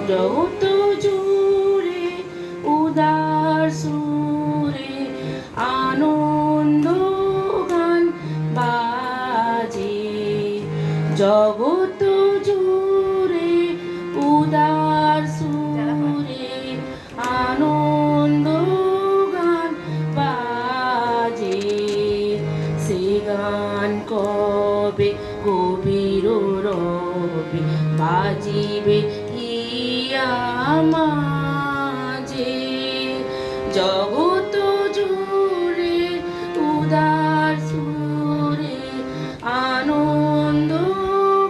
জগৎ জুড়ে উদার সুরে আনন্দ গান বাজে। জগৎ জুড়ে উদার সুরে আনন্দ গান বাজে। সে গান কবে গভীর রবে বাজিবে ইয়া মাঝে। জগৎ জুড়ে উদার সুরে আনন্দ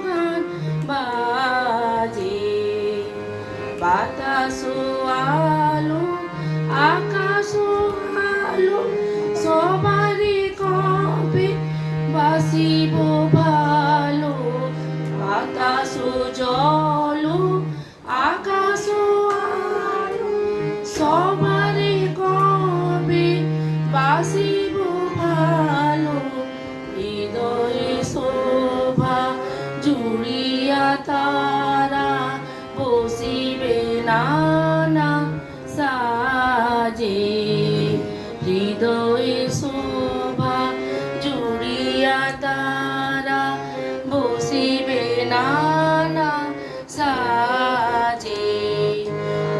গান বাজে। বাতাস আলো আকাশ আলো সবারই কবে বাসিব ভালো। বাতাস জল আকাশ আলো সবারই কবে বাসিব ভালো। হৃদয়ে শোভা জুড়িয়া তারা বসিবে নানা সাজে। হৃদয়ে শোভা জুড়িয়া তারা বসিবে নানা সাজে।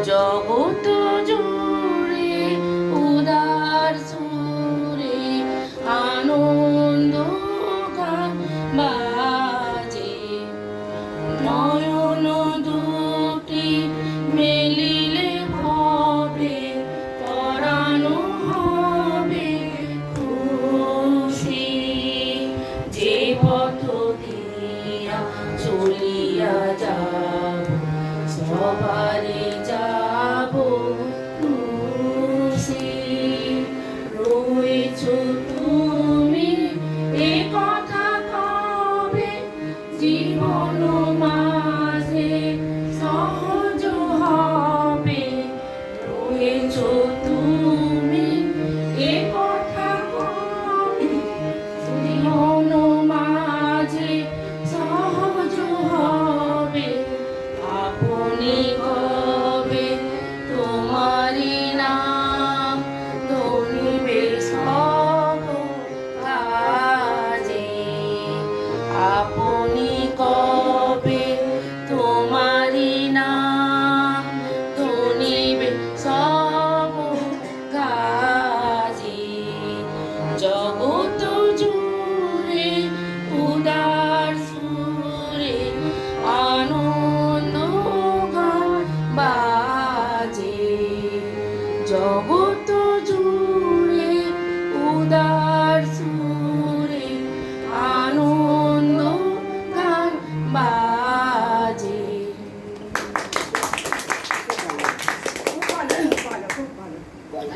জগৎ জুড়ে উদার সুরে আনন্দ গান বাজে। নয়ন দুটি মেলিলে হবে পরানো হবে খুশি। যে পথ দিয়া চলিয়া যাব সবারে যাব খুশি। রয়েছ তুমি এ কথা কবে জীবন মাঝে সহজ হবে। রয়েছ তুমি এ কথা কবে জীবন মাঝে সহজ হবে। আপনি কবে তোমারি নাম ধরিবে সব কাজে। আপনি কবে তোমারি নাম ধরিবে সব কাজে। জগৎ জুড়ে উদার সুরে আনন্দ গান বাজে। জগৎ জুড়ে উদার সুরে